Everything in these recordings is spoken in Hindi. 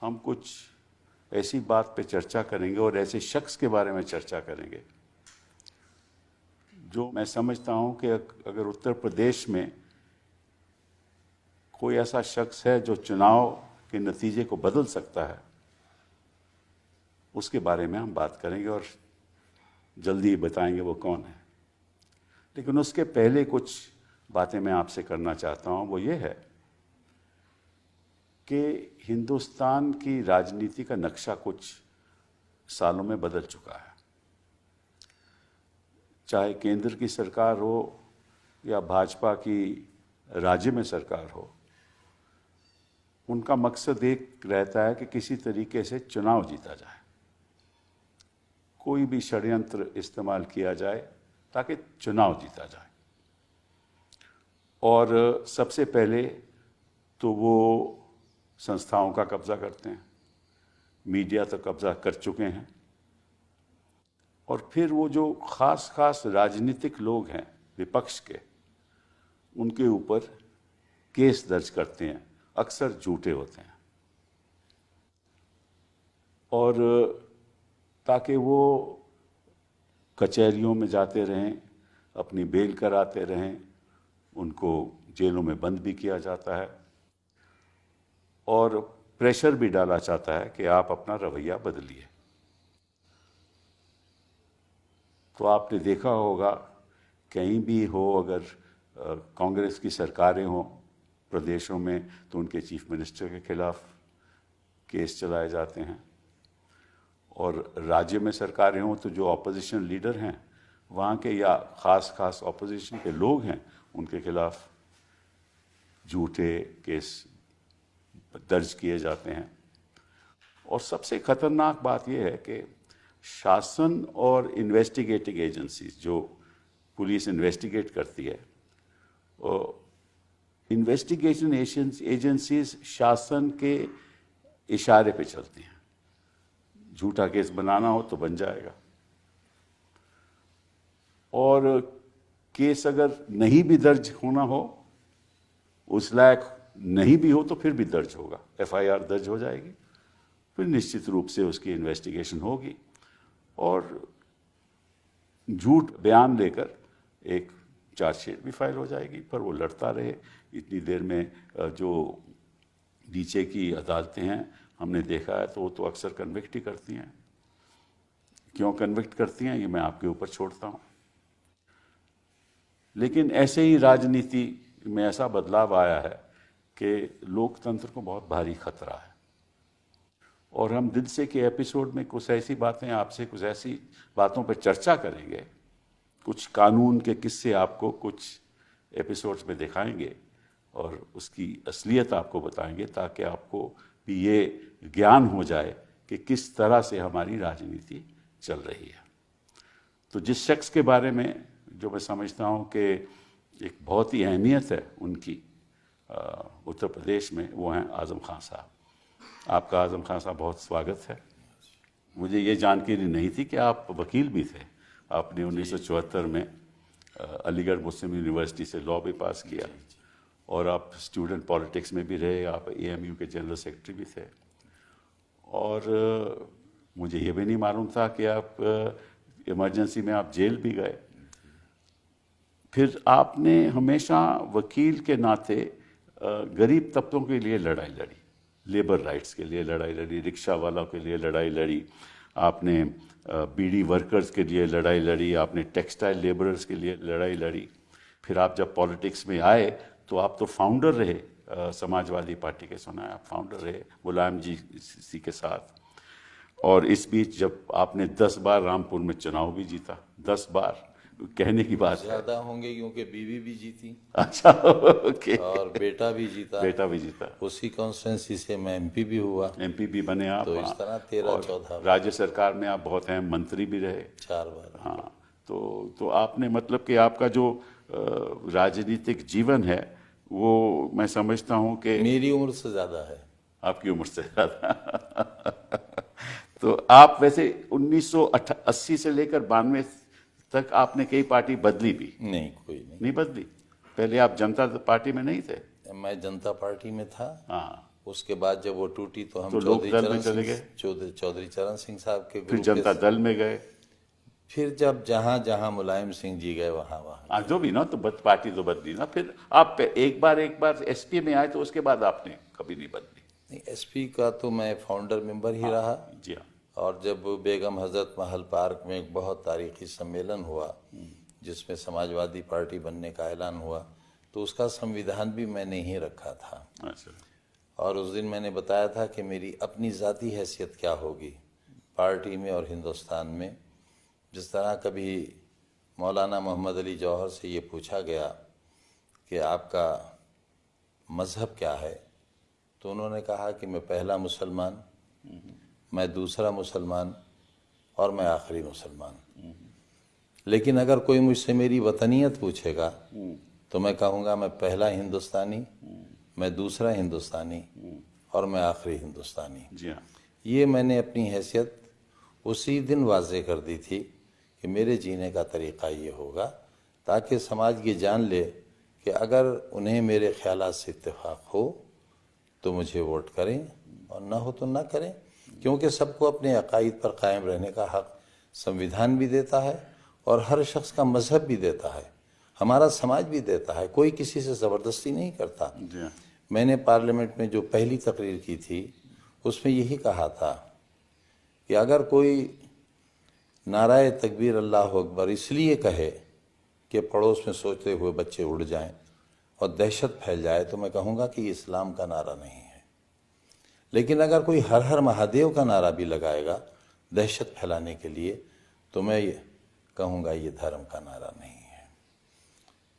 हम कुछ ऐसी बात पे चर्चा करेंगे और ऐसे शख्स के बारे में चर्चा करेंगे जो मैं समझता हूं कि अगर उत्तर प्रदेश में कोई ऐसा शख्स है जो चुनाव के नतीजे को बदल सकता है, उसके बारे में हम बात करेंगे और जल्दी ही बताएंगे वो कौन है। लेकिन उसके पहले कुछ बातें मैं आपसे करना चाहता हूं। वो ये है कि हिंदुस्तान की राजनीति का नक्शा कुछ सालों में बदल चुका है। चाहे केंद्र की सरकार हो या भाजपा की राज्य में सरकार हो, उनका मकसद एक रहता है कि किसी तरीके से चुनाव जीता जाए। कोई भी षड्यंत्र इस्तेमाल किया जाए ताकि चुनाव जीता जाए। और सबसे पहले तो वो संस्थाओं का कब्जा करते हैं, मीडिया तक कब्जा कर चुके हैं, और फिर वो जो खास राजनीतिक लोग हैं विपक्ष के, उनके ऊपर केस दर्ज करते हैं, अक्सर झूठे होते हैं, और ताकि वो कचहरियों में जाते रहें, अपनी बेल कराते रहें, उनको जेलों में बंद भी किया जाता है और प्रेशर भी डाला जाता है कि आप अपना रवैया बदलिए। तो आपने देखा होगा कहीं भी हो, अगर कांग्रेस की सरकारें हों प्रदेशों में, तो उनके चीफ मिनिस्टर के खिलाफ केस चलाए जाते हैं, और राज्य में सरकारें हों तो जो ऑपोजिशन लीडर हैं वहाँ के या खास ऑपोजिशन के लोग हैं, उनके खिलाफ झूठे केस दर्ज किए जाते हैं। और सबसे खतरनाक बात यह है कि शासन और इन्वेस्टिगेटिंग एजेंसीज, जो पुलिस इन्वेस्टिगेट करती है, इन्वेस्टिगेशन एजेंसीज शासन के इशारे पे चलती हैं। झूठा केस बनाना हो तो बन जाएगा, और केस अगर नहीं भी दर्ज होना हो, उस लायक नहीं भी हो, तो फिर भी दर्ज होगा, एफआईआर दर्ज हो जाएगी, फिर निश्चित रूप से उसकी इन्वेस्टिगेशन होगी और झूठ बयान लेकर एक चार्जशीट भी फाइल हो जाएगी। पर वो लड़ता रहे इतनी देर में। जो नीचे की अदालतें हैं, हमने देखा है, तो वो तो अक्सर कन्विक्ट ही करती हैं। क्यों कन्विक्ट करती हैं, ये मैं आपके ऊपर छोड़ता हूँ। लेकिन ऐसे ही राजनीति में ऐसा बदलाव आया है कि लोकतंत्र को बहुत भारी खतरा है, और हम दिल से के एपिसोड में कुछ ऐसी बातें आपसे, कुछ ऐसी बातों पर चर्चा करेंगे, कुछ कानून के किस्से आपको कुछ एपिसोड्स में दिखाएंगे और उसकी असलियत आपको बताएंगे, ताकि आपको भी ये ज्ञान हो जाए कि किस तरह से हमारी राजनीति चल रही है। तो जिस शख्स के बारे में जो मैं समझता हूँ कि एक बहुत ही अहमियत है उनकी उत्तर प्रदेश में, वो हैं आज़म खान साहब। आपका आज़म खान साहब बहुत स्वागत है। मुझे ये जानकारी नहीं थी कि आप वकील भी थे। आपने 1974 में अलीगढ़ मुस्लिम यूनिवर्सिटी से लॉ भी पास किया, और आप स्टूडेंट पॉलिटिक्स में भी रहे, आप एएमयू के जनरल सेक्रेटरी भी थे, और मुझे ये भी नहीं मालूम था कि आप इमरजेंसी में आप जेल भी गए। फिर आपने हमेशा वकील के नाते गरीब तबकों के लिए लड़ाई लड़ी, लेबर राइट्स के लिए लड़ाई लड़ी, रिक्शा वालों के लिए लड़ाई लड़ी, आपने बीड़ी वर्कर्स के लिए लड़ाई लड़ी, आपने टेक्सटाइल लेबरर्स के लिए लड़ाई लड़ी। फिर आप जब पॉलिटिक्स में आए तो आप तो फाउंडर रहे समाजवादी पार्टी के, सुना है आप फाउंडर रहे मुलायम जी के साथ। और इस बीच जब आपने 10 बार रामपुर में चुनाव भी जीता, 10 बार कहने की बात ज्यादा होंगे क्योंकि बीवी भी जीती। अच्छा, ओके। और बेटा भी जीता। उसी कॉन्स्टिट्यूंसी से मैं एमपी भी हुआ। एमपी भी बने आप। तो इस तरह 13-14 राज्य सरकार में आप बहुत अहम मंत्री भी रहे, 4 बार। हाँ। तो आपने मतलब कि आपका जो राजनीतिक जीवन है वो मैं समझता हूँ कि मेरी उम्र से ज्यादा है। आपकी उम्र से ज्यादा तो आप वैसे 1980 से लेकर 92 तक आपने कई पार्टी बदली भी? नहीं, कोई नहीं बदली। पहले आप जनता पार्टी में नहीं थे? मैं जनता पार्टी में था। हाँ। उसके बाद जब वो टूटी तो हम तो चौधरी लोकदल में चरण चले सिंह गए, चौधरी चरण सिंह साहब के फिर ग्रुप जनता दल में गए, फिर जब जहां जहां मुलायम सिंह जी गए वहां वहां जो भी ना, तो पार्टी तो बदली ना। फिर आप एक बार एसपी में आए तो उसके बाद आपने कभी नहीं बदली। नहीं, एसपी का तो मैं फाउंडर मेंबर ही रहा। जी हाँ। और जब बेगम हजरत महल पार्क में एक बहुत तारीखी सम्मेलन हुआ जिसमें समाजवादी पार्टी बनने का ऐलान हुआ, तो उसका संविधान भी मैंने ही रखा था। अच्छा। और उस दिन मैंने बताया था कि मेरी अपनी ज़ाती हैसियत क्या होगी पार्टी में और हिंदुस्तान में। जिस तरह कभी मौलाना मोहम्मद अली जौहर से ये पूछा गया कि आपका मज़हब क्या है, तो उन्होंने कहा कि मैं पहला मुसलमान, मैं दूसरा मुसलमान और मैं आखिरी मुसलमान। लेकिन अगर कोई मुझसे मेरी वतनियत पूछेगा तो मैं कहूँगा मैं पहला हिंदुस्तानी, मैं दूसरा हिंदुस्तानी और मैं आखिरी हिंदुस्तानी। जी हाँ। ये मैंने अपनी हैसियत उसी दिन वाज़े कर दी थी कि मेरे जीने का तरीक़ा ये होगा, ताकि समाज ये जान ले कि अगर उन्हें मेरे ख्यालात से इत्तेफाक हो तो मुझे वोट करें और ना हो तो ना करें, क्योंकि सबको अपने अकायद पर कायम रहने का हक़ संविधान भी देता है और हर शख्स का मज़हब भी देता है, हमारा समाज भी देता है, कोई किसी से ज़बरदस्ती नहीं करता। मैंने पार्लियामेंट में जो पहली तकरीर की थी उसमें यही कहा था कि अगर कोई नाराए तकबीर अल्लाह अकबर इसलिए कहे कि पड़ोस में सोते हुए बच्चे उड़ जाएं और दहशत फैल जाए, तो मैं कहूँगा कि इस्लाम का नारा नहीं है। लेकिन अगर कोई हर हर महादेव का नारा भी लगाएगा दहशत फैलाने के लिए, तो मैं ये कहूँगा ये धर्म का नारा नहीं है।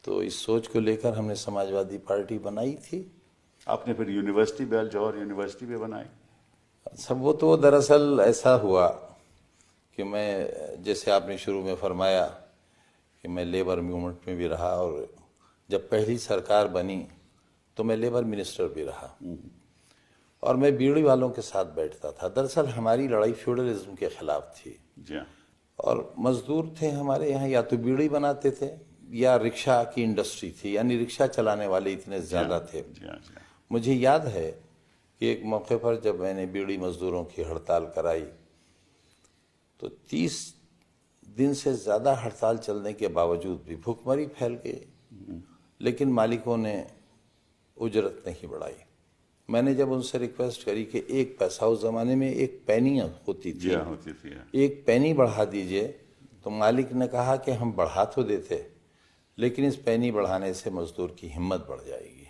तो इस सोच को लेकर हमने समाजवादी पार्टी बनाई थी। आपने फिर यूनिवर्सिटी बेल जौहर यूनिवर्सिटी भी बनाई। सब वो तो दरअसल ऐसा हुआ कि मैं, जैसे आपने शुरू में फरमाया कि मैं लेबर मूवमेंट में भी रहा, और जब पहली सरकार बनी तो मैं लेबर मिनिस्टर भी रहा और मैं बीड़ी वालों के साथ बैठता था। दरअसल हमारी लड़ाई फ्यूडलिज्म के खिलाफ थी। और मजदूर थे हमारे यहाँ, या तो बीड़ी बनाते थे या रिक्शा की इंडस्ट्री थी, यानी रिक्शा चलाने वाले इतने ज़्यादा थे। मुझे याद है कि एक मौके पर जब मैंने बीड़ी मजदूरों की हड़ताल कराई तो 30 दिन से ज़्यादा हड़ताल चलने के बावजूद भी भूखमरी फैल गई, लेकिन मालिकों ने उजरत नहीं बढ़ाई। मैंने जब उनसे रिक्वेस्ट करी कि एक पैसा, उस ज़माने में एक पैनी होती थी, एक पैनी बढ़ा दीजिए, तो मालिक ने कहा कि हम बढ़ा तो देते, लेकिन इस पैनी बढ़ाने से मजदूर की हिम्मत बढ़ जाएगी।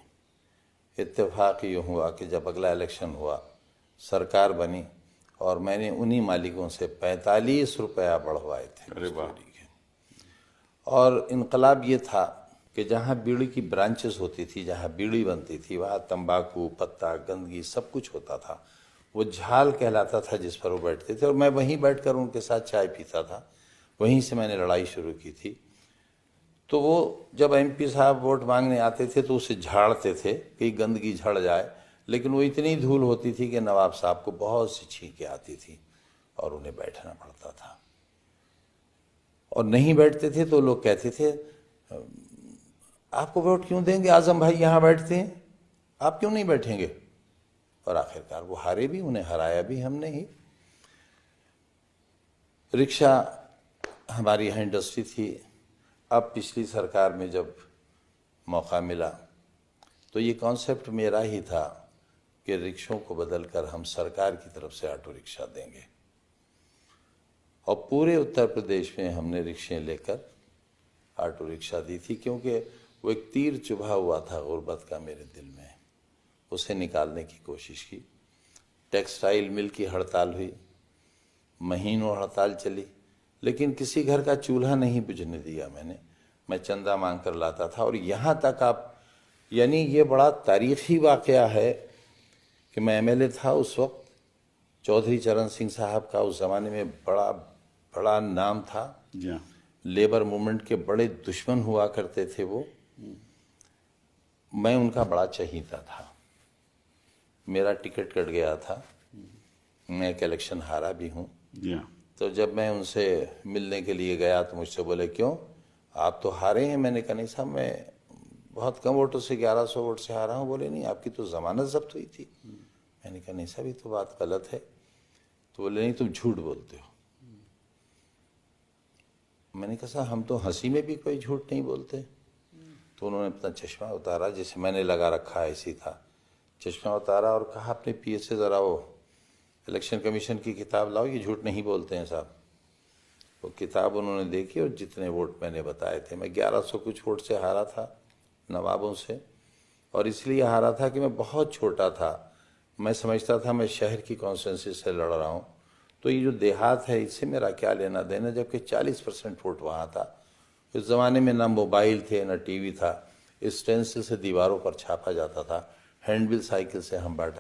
इत्तेफाक ये हुआ कि जब अगला इलेक्शन हुआ, सरकार बनी और मैंने उन्हीं मालिकों से 45 रुपया बढ़वाए थे। अरे वाह। और इनकलाब ये था कि जहाँ बीड़ी की ब्रांचेस होती थी, जहाँ बीड़ी बनती थी, वहाँ तंबाकू, पत्ता, गंदगी सब कुछ होता था। वो झाल कहलाता था जिस पर वो बैठते थे, और मैं वहीं बैठकर उनके साथ चाय पीता था। वहीं से मैंने लड़ाई शुरू की थी। तो वो जब एमपी साहब वोट मांगने आते थे तो उसे झाड़ते थे कि गंदगी झड़ जाए, लेकिन वो इतनी धूल होती थी कि नवाब साहब को बहुत सी छींकें आती थी और उन्हें बैठना पड़ता था। और नहीं बैठते थे तो लोग कहते थे आपको वोट क्यों देंगे, आजम भाई यहाँ बैठते हैं, आप क्यों नहीं बैठेंगे। और आखिरकार वो हारे भी, उन्हें हराया भी हमने ही। रिक्शा हमारी यहाँ इंडस्ट्री थी। अब पिछली सरकार में जब मौका मिला तो ये कॉन्सेप्ट मेरा ही था कि रिक्शों को बदलकर हम सरकार की तरफ से ऑटो रिक्शा देंगे, और पूरे उत्तर प्रदेश में हमने रिक्शे लेकर ऑटो रिक्शा दी थी, क्योंकि वो एक तीर चुभा हुआ था गुर्बत का मेरे दिल में। उसे निकालने की कोशिश की। टेक्सटाइल मिल की हड़ताल हुई, महीनों हड़ताल चली, लेकिन किसी घर का चूल्हा नहीं बुझने दिया मैंने। मैं चंदा मांग कर लाता था। और यहाँ तक आप, यानी ये बड़ा तारीखी वाक़या है कि मैं एमएलए था उस वक्त, चौधरी चरण सिंह साहब का उस ज़माने में बड़ा बड़ा नाम था। लेबर मूवमेंट के बड़े दुश्मन हुआ करते थे वो। मैं उनका बड़ा चहीता था। मेरा टिकट कट गया था, मैं एक इलेक्शन हारा भी हूँ। तो जब मैं उनसे मिलने के लिए गया तो मुझसे बोले क्यों, आप तो हारे हैं। मैंने कहा नहीं साहब, मैं बहुत कम वोटों से 1100 वोट से हारा हूँ। बोले नहीं, आपकी तो जमानत जब्त हुई थी। मैंने कहा नहीं साहब ये तो बात गलत है। तो बोले नहीं तुम झूठ बोलते हो। मैंने कहा साहब हम तो हंसी में भी कोई झूठ नहीं बोलते। तो उन्होंने अपना चश्मा उतारा, जैसे मैंने लगा रखा ऐसी था, चश्मा उतारा और कहा अपने पीए से ज़रा वो इलेक्शन कमीशन की किताब लाओ, ये झूठ नहीं बोलते हैं साहब। वो किताब उन्होंने देखी और जितने वोट मैंने बताए थे, मैं 1100 कुछ वोट से हारा था नवाबों से, और इसलिए हारा था कि मैं बहुत छोटा था। मैं समझता था मैं शहर की कॉन्स्टिट्यूंसी से लड़ रहा हूँ, तो ये जो देहात है इससे मेरा क्या लेना देना, जबकि 40% वोट वहाँ था। उस ज़माने में ना मोबाइल थे ना टीवी था, स्टेंसिल से दीवारों पर छापा जाता था, हैंडबिल साइकिल से हम बांटा